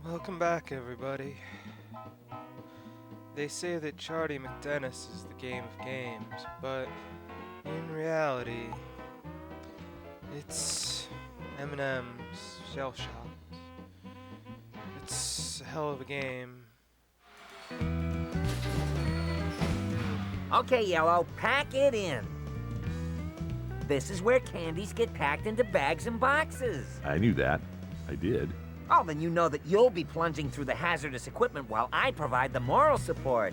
Welcome back, everybody. They say that Charlie McDennis is the game of games, but in reality, it's M&M's Shell Shock. It's a hell of a game. Okay, Yellow, pack it in. This is where candies get packed into bags and boxes. I knew that. I did. Oh, then you know that you'll be plunging through the hazardous equipment while I provide the moral support.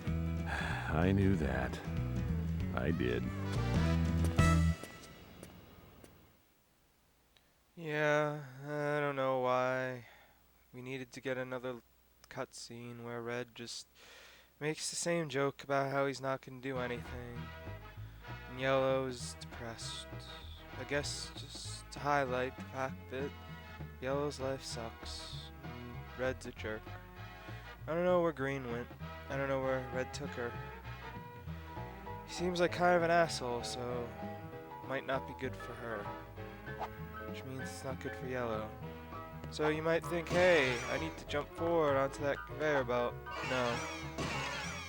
I knew that. I did. Yeah, I don't know why we needed to get another cutscene where Red just makes the same joke about how he's not gonna do anything. And Yellow is depressed. I guess just to highlight the fact that Yellow's life sucks and Red's a jerk. I don't know where Green went. I don't know where Red took her. He seems like kind of an asshole, so might not be good for her. Which means it's not good for Yellow. So you might think, hey, I need to jump forward onto that conveyor belt. No.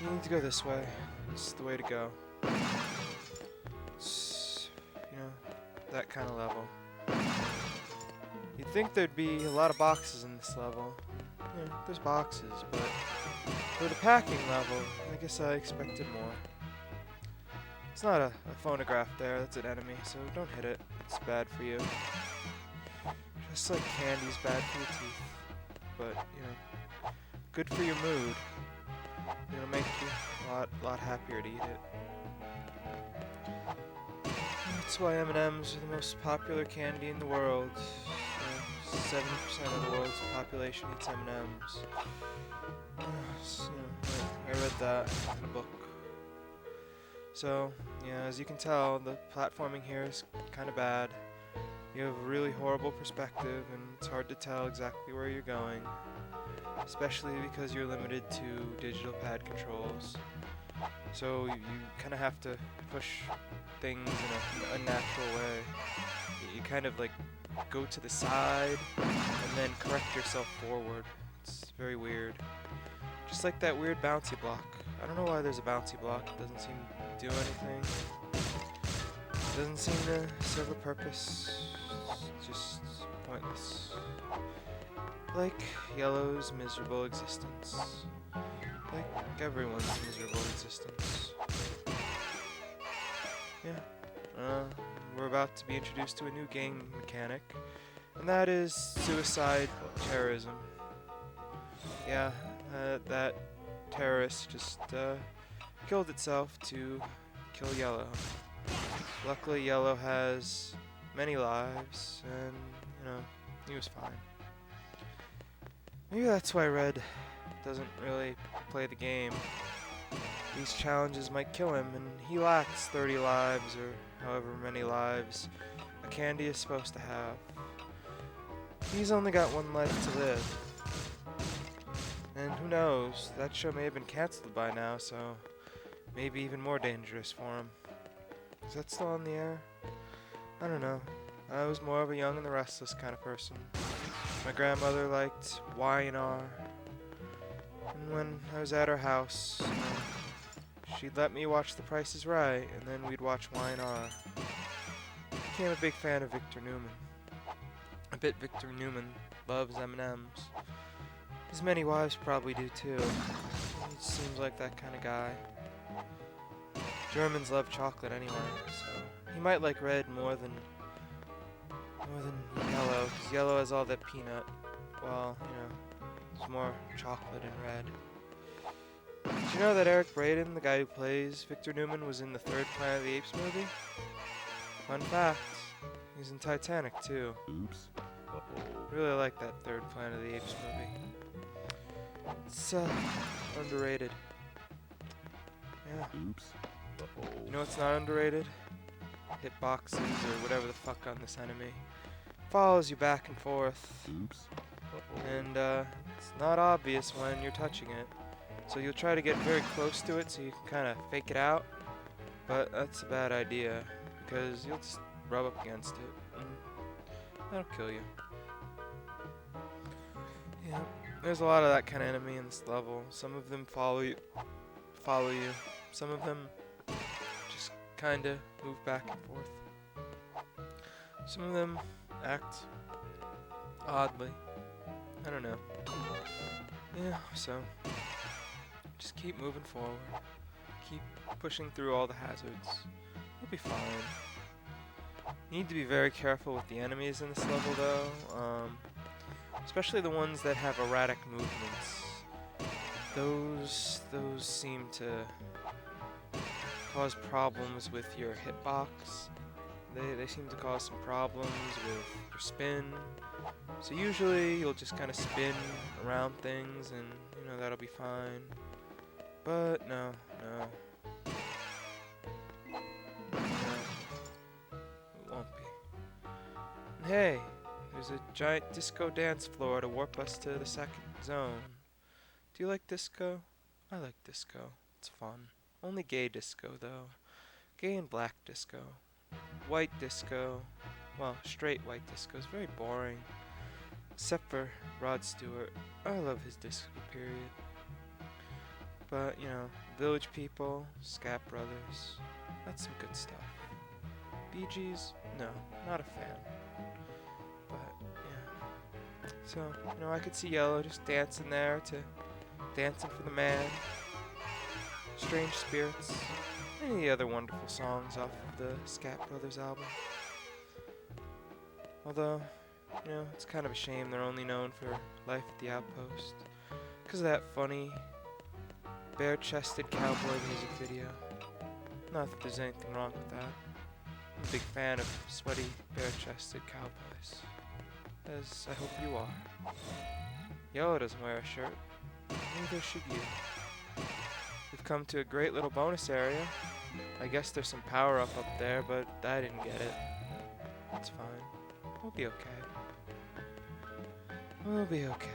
You need to go this way. It's the way to go. It's, that kind of level. You'd think there'd be a lot of boxes in this level. Yeah, there's boxes, but for the packing level, I guess I expected more. It's not a phonograph there, that's an enemy, so don't hit it. It's bad for you. Just like candy's bad for your teeth. But, good for your mood. It'll make you a lot happier to eat it. That's why M&Ms are the most popular candy in the world. 70% of the world's population eats M&Ms. I read that in a book. So, as you can tell, the platforming here is kind of bad. You have a really horrible perspective, and it's hard to tell exactly where you're going. Especially because you're limited to digital pad controls. So you kind of have to push things in an unnatural way. You kind of like go to the side and then correct yourself forward. It's very weird. Just like that weird bouncy block. I don't know why there's a bouncy block. It doesn't seem to do anything. It doesn't seem to serve a purpose. It's just pointless. Like Yellow's miserable existence. Like everyone's miserable existence. We're about to be introduced to a new game mechanic, and that is suicide terrorism. That terrorist just killed itself to kill Yellow. Luckily, Yellow has many lives, and, he was fine. Maybe that's why Red doesn't really play the game. These challenges might kill him, and he lacks 30 lives, or however many lives a candy is supposed to have. He's only got one life to live. And who knows, that show may have been cancelled by now, so maybe even more dangerous for him. Is that still on the air? I don't know. I was more of a Young and the Restless kind of person. My grandmother liked Y&R. And when I was at her house, she'd let me watch The Price is Right, and then we'd watch Y&R. I became a big fan of Victor Newman. I bet Victor Newman loves M&Ms. His many wives probably do too. He seems like that kind of guy. Germans love chocolate anyway, so he might like Red more than Yellow, because Yellow has all that peanut. Well, there's more chocolate in Red. Did you know that Eric Braeden, the guy who plays Victor Newman, was in the third Planet of the Apes movie? Fun fact, he's in Titanic too. Oops. Uh-oh. Really like that third Planet of the Apes movie. It's underrated. Yeah. Oops. Uh-oh. You know what's not underrated? Hitboxes or whatever the fuck on this enemy. Follows you back and forth. Oops. Uh-oh. And it's not obvious when you're touching it. So you'll try to get very close to it so you can kind of fake it out. But that's a bad idea because you'll just rub up against it and that'll kill you. Yeah. There's a lot of that kind of enemy in this level. Some of them follow you. Some of them just kind of move back and forth. Some of them act oddly. I don't know. Yeah, so just keep moving forward. Keep pushing through all the hazards. You'll be fine. You need to be very careful with the enemies in this level though. Especially the ones that have erratic movements. Those seem to cause problems with your hitbox. They seem to cause some problems with your spin. So usually you'll just kind of spin around things and you know that'll be fine. But no. It won't be. And hey, there's a giant disco dance floor to warp us to the second zone. Do you like disco? I like disco. It's fun. Only gay disco though. Gay and black disco. White disco, well, straight white disco is very boring. Except for Rod Stewart. I love his disco period. But, you know, Village People, Scat Brothers, that's some good stuff. Bee Gees? No, not a fan. But, yeah. So, you know, I could see Yellow just dancing there to Dancing for the Man, Strange Spirits, and the other wonderful songs off of the Scat Brothers album. Although, you know, it's kind of a shame they're only known for Life at the Outpost because of that funny bare-chested cowboy music video. Not that there's anything wrong with that. I'm a big fan of sweaty, bare-chested cowboys. As I hope you are. Yellow doesn't wear a shirt. Neither should you. We've come to a great little bonus area. I guess there's some power-up there, but I didn't get it. It's fine. We'll be okay. We'll be okay.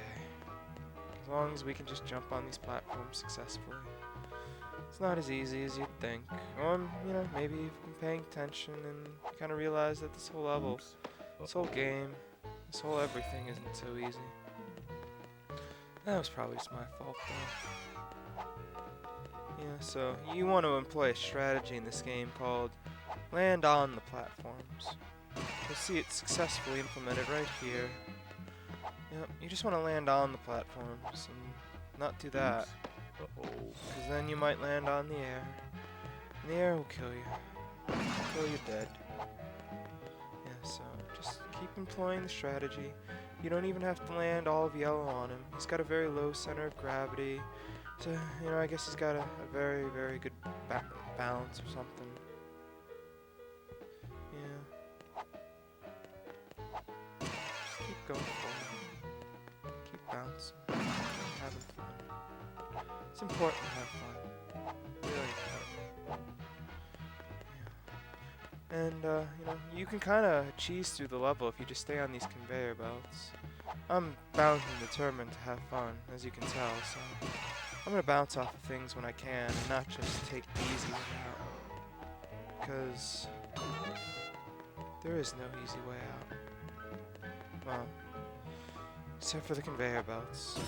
As long as we can just jump on these platforms successfully. It's not as easy as you'd think. Or, you know, maybe you've been paying attention and you kind of realize that this whole level, this whole game, this whole everything isn't so easy. That was probably just my fault, though. Yeah, so you want to employ a strategy in this game called land on the platforms. You'll see it successfully implemented right here. Yep, you just want to land on the platforms and not do that. Because then you might land on the air. And the air will kill you. Kill you dead. Yeah, so just keep employing the strategy. You don't even have to land all of Yellow on him. He's got a very low center of gravity. So, you know, I guess he's got a very, very good balance or something. Yeah. Just keep going forward. Keep bouncing. Keep having fun. It's important to have fun. Really important. Yeah. And, you know, you can kind of cheese through the level if you just stay on these conveyor belts. I'm bound and determined to have fun, as you can tell, so I'm gonna bounce off of things when I can and not just take the easy way out. Because there is no easy way out. Well, except for the conveyor belts.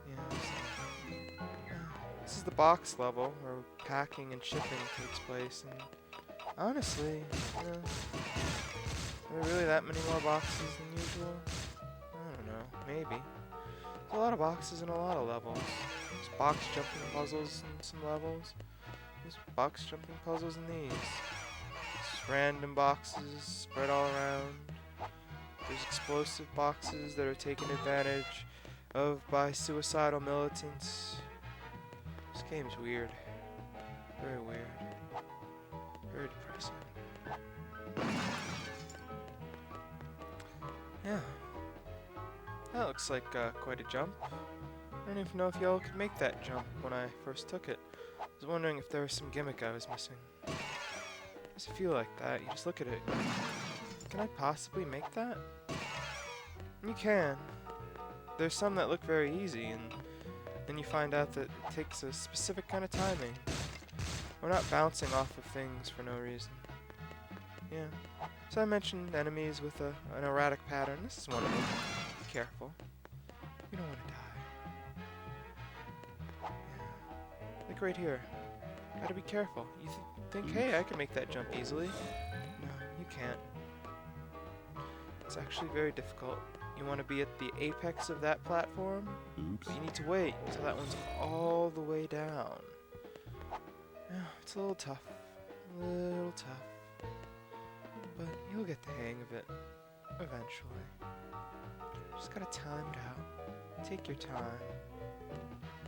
Yeah, so, this is the box level where packing and shipping takes place, and honestly, you know, are there really that many more boxes than usual? I don't know, maybe. There's a lot of boxes in a lot of levels. There's box jumping puzzles in some levels. There's box jumping puzzles in these. Just random boxes spread all around. There's explosive boxes that are taken advantage of by suicidal militants. This game's weird. Very weird. Very depressing. Yeah. That looks like quite a jump. I don't even know if Yellow could make that jump when I first took it. I was wondering if there was some gimmick I was missing. Does it feel like that? You just look at it. Can I possibly make that? You can. There's some that look very easy, and then you find out that it takes a specific kind of timing. We're not bouncing off of things for no reason. Yeah. So I mentioned enemies with an erratic pattern. This is one of them. careful. You don't want to die. Yeah. Like right here. Gotta be careful. You think, hey, I can make that jump easily. No, you can't. It's actually very difficult. You want to be at the apex of that platform, Oops. but you need to wait until that one's all the way down. Yeah, it's a little tough. A little tough. But you'll get the hang of it eventually. Just gotta time it out. Take your time.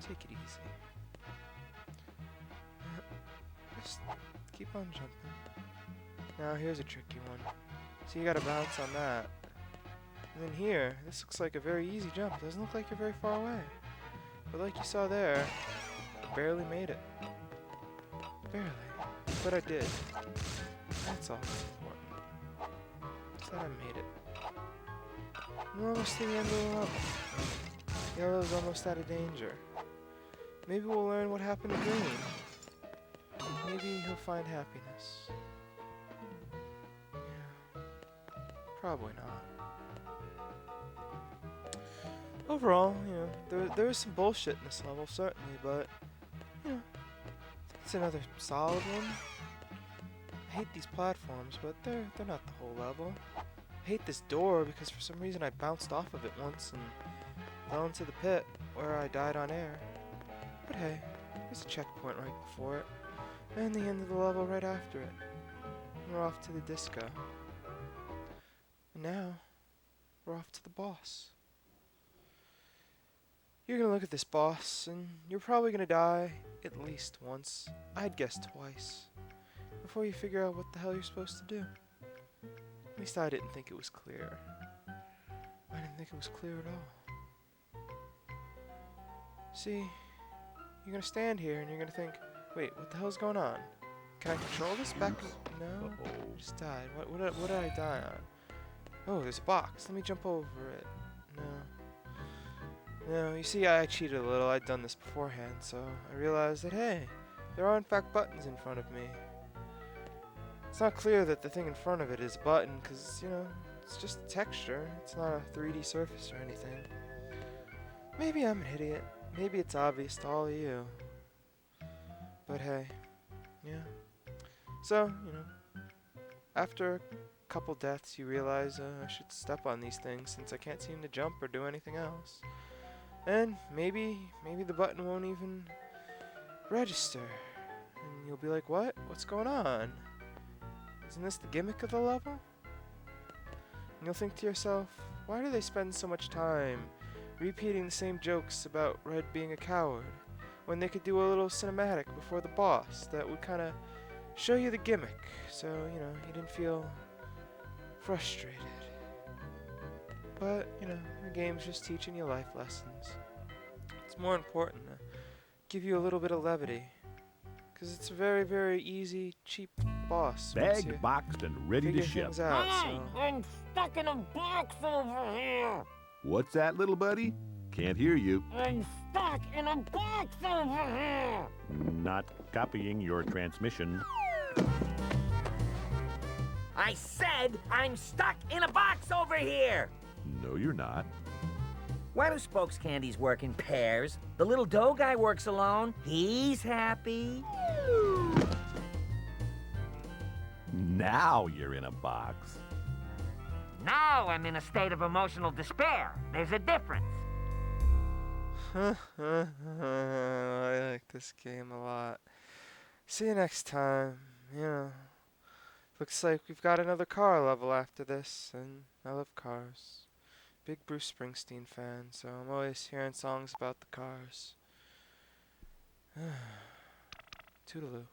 Take it easy. Just keep on jumping. Now here's a tricky one. So you gotta bounce on that. And then here, this looks like a very easy jump. Doesn't look like you're very far away. But like you saw there, I barely made it. Barely. But I did. That's all that's important. Just that I made it. We're almost to the end of the level. Yellow's almost out of danger. Maybe we'll learn what happened to Green. Maybe he'll find happiness. Yeah. Probably not. Overall, you know, there is some bullshit in this level, certainly, but, you know, it's another solid one. I hate these platforms, but they're not the whole level. I hate this door because for some reason I bounced off of it once and fell into the pit where I died on air. But hey, there's a checkpoint right before it, and the end of the level right after it. We're off to the disco. And now, we're off to the boss. You're gonna look at this boss, and you're probably gonna die at least once. I'd guess twice. Before you figure out what the hell you're supposed to do. At least I didn't think it was clear. I didn't think it was clear at all. See, you're gonna stand here and you're gonna think, wait, what the hell's going on? Can I control this back? No? I just died. What did I die on? Oh, there's a box. Let me jump over it. No, you see, I cheated a little. I'd done this beforehand, so I realized that, hey, there are in fact buttons in front of me. It's not clear that the thing in front of it is a button, because, you know, it's just a texture. It's not a 3D surface or anything. Maybe I'm an idiot. Maybe it's obvious to all of you. But hey, yeah. So, you know, after a couple deaths, you realize I should step on these things since I can't seem to jump or do anything else. And maybe the button won't even register. And you'll be like, what? What's going on? Isn't this the gimmick of the level? And you'll think to yourself, why do they spend so much time repeating the same jokes about Red being a coward when they could do a little cinematic before the boss that would kind of show you the gimmick so, you know, you didn't feel frustrated. But, you know, the game's just teaching you life lessons. It's more important to give you a little bit of levity. Because it's a very, very easy, cheap boss. once you Bagged, boxed, and ready to figure ship. things out, Hey, so. I'm stuck in a box over here. What's that, little buddy? Can't hear you. I'm stuck in a box over here. Not copying your transmission. I said I'm stuck in a box over here. No, you're not. Why do Spokes candies work in pairs? The little dough guy works alone. He's happy. Now you're in a box. Now I'm in a state of emotional despair. There's a difference. I like this game a lot. See you next time. You know, looks like we've got another car level after this, and I love cars. Big Bruce Springsteen fan, so I'm always hearing songs about the cars. Toodaloo.